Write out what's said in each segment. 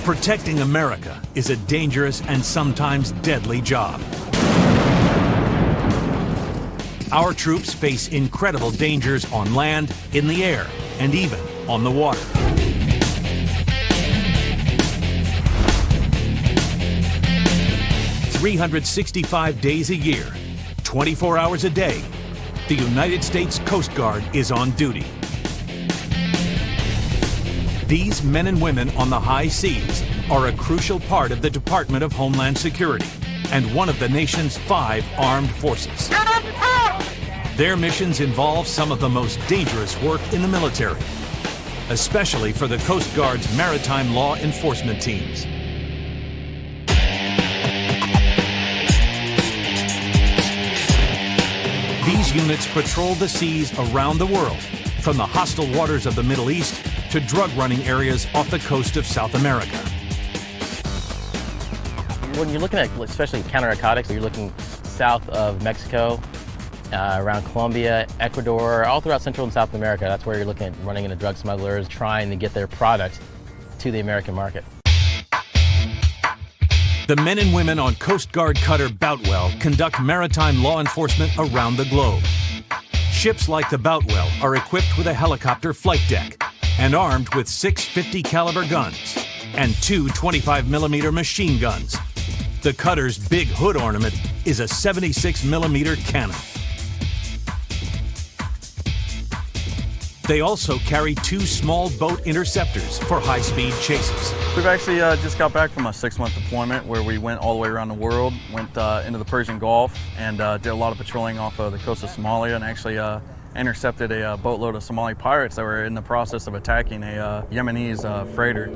Protecting America is a dangerous and sometimes deadly job. Our troops face incredible dangers on land, in the air, and even on the water. "365 days a year, 24 hours a day, the United States Coast Guard is on duty. These men and women on the high seas are a crucial part of the Department of Homeland Security and one of the nation's 5 armed forces. Their missions involve some of the most dangerous work in the military, especially for the Coast Guard's Maritime Law Enforcement teams. These units patrol the seas around the world, from the hostile waters of the Middle East to drug-running areas off the coast of South America. When you're looking at, especially counter-narcotics, you're looking south of Mexico, around Colombia, Ecuador, all throughout Central and South America. That's where you're looking at running into drug smugglers, trying to get their product to the American market. The men and women on Coast Guard cutter Boutwell conduct maritime law enforcement around the globe. Ships like the Boutwell are equipped with a helicopter flight deck and armed with 650 caliber guns and 2 25mm machine guns. The cutter's big hood ornament is a 76mm cannon. They also carry 2 small boat interceptors for high-speed chases. We've actually just got back from a 6-month deployment where we went all the way around the world, went into the Persian Gulf, and did a lot of patrolling off of the coast of Somalia, and actually intercepted a boatload of Somali pirates that were in the process of attacking a Yemenis freighter.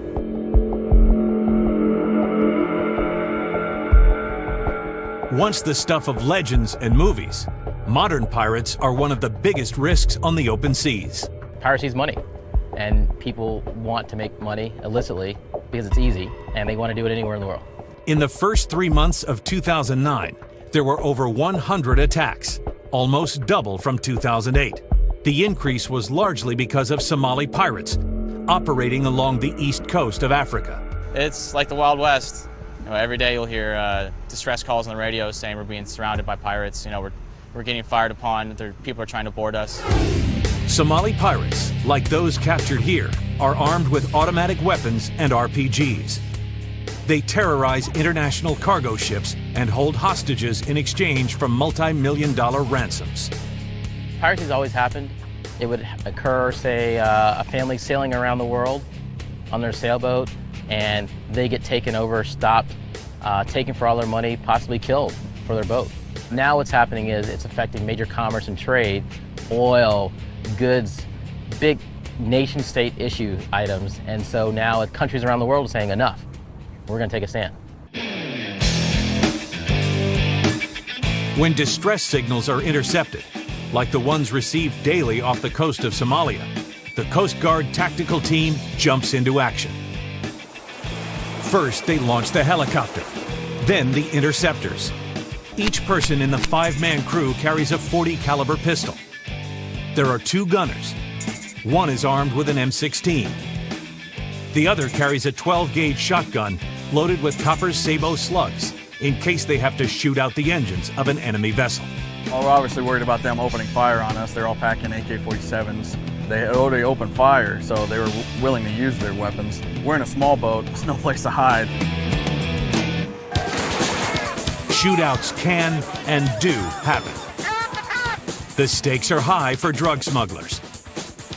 Once the stuff of legends and movies, modern pirates are one of the biggest risks on the open seas. Piracy is money, and people want to make money illicitly because it's easy, and they want to do it anywhere in the world. In the first 3 months of 2009, there were over 100 attacks, almost double from 2008. The increase was largely because of Somali pirates operating along the east coast of Africa. It's like the Wild West. Every day you'll hear distress calls on the radio saying we're being surrounded by pirates. We're getting fired upon. People are trying to board us. Somali pirates, like those captured here, are armed with automatic weapons and RPGs. They terrorize international cargo ships and hold hostages in exchange for multi-million-dollar ransoms. Piracy's always happened. It would occur, say, a family sailing around the world on their sailboat, and they get taken over, stopped, taken for all their money, possibly killed for their boat. Now what's happening is it's affecting major commerce and trade, oil, goods, big nation-state issue items, and so now countries around the world are saying enough. We're going to take a stand. When distress signals are intercepted, like the ones received daily off the coast of Somalia, the Coast Guard tactical team jumps into action. First, they launch the helicopter, then the interceptors. Each person in the 5-man crew carries a .40 caliber pistol. There are 2 gunners. One is armed with an M16. The other carries a 12-gauge shotgun loaded with copper sabot slugs in case they have to shoot out the engines of an enemy vessel. Well, we're obviously worried about them opening fire on us. They're all packing AK-47s. They had already opened fire, so they were willing to use their weapons. We're in a small boat. There's no place to hide. Shootouts can and do happen. The stakes are high for drug smugglers.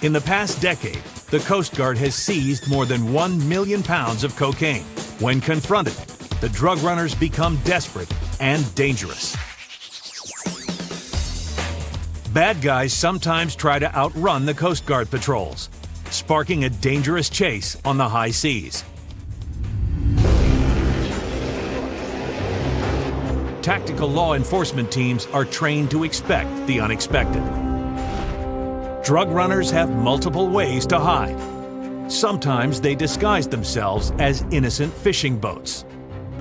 In the past decade, the Coast Guard has seized more than 1 million pounds of cocaine. When confronted, the drug runners become desperate and dangerous. Bad guys sometimes try to outrun the Coast Guard patrols, sparking a dangerous chase on the high seas. Tactical law enforcement teams are trained to expect the unexpected. Drug runners have multiple ways to hide. Sometimes they disguise themselves as innocent fishing boats.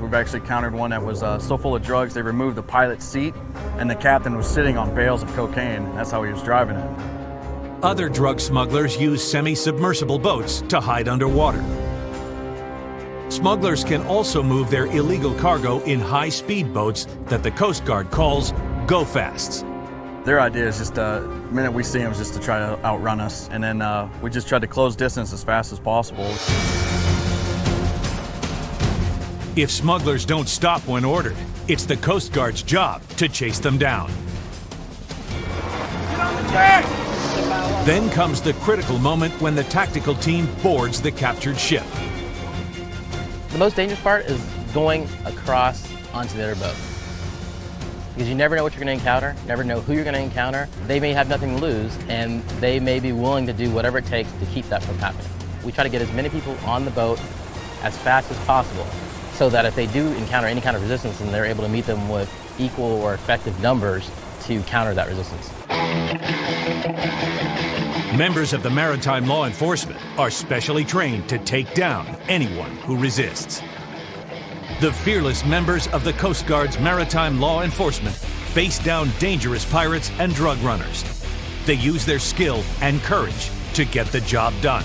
We've actually countered one that was so full of drugs they removed the pilot's seat, and the captain was sitting on bales of cocaine. That's how he was driving it. Other drug smugglers use semi-submersible boats to hide underwater. Smugglers can also move their illegal cargo in high-speed boats that the Coast Guard calls go-fasts. Their idea is just the minute we see them is just to try to outrun us, and then we just try to close distance as fast as possible. If smugglers don't stop when ordered, it's the Coast Guard's job to chase them down. Then comes the critical moment when the tactical team boards the captured ship. The most dangerous part is going across onto the other boat. Because you never know what you're going to encounter, never know who you're going to encounter. They may have nothing to lose, and they may be willing to do whatever it takes to keep that from happening. We try to get as many people on the boat as fast as possible, so that if they do encounter any kind of resistance, then they're able to meet them with equal or effective numbers to counter that resistance. Members of the Maritime Law Enforcement are specially trained to take down anyone who resists. The fearless members of the Coast Guard's Maritime Law Enforcement face down dangerous pirates and drug runners. They use their skill and courage to get the job done.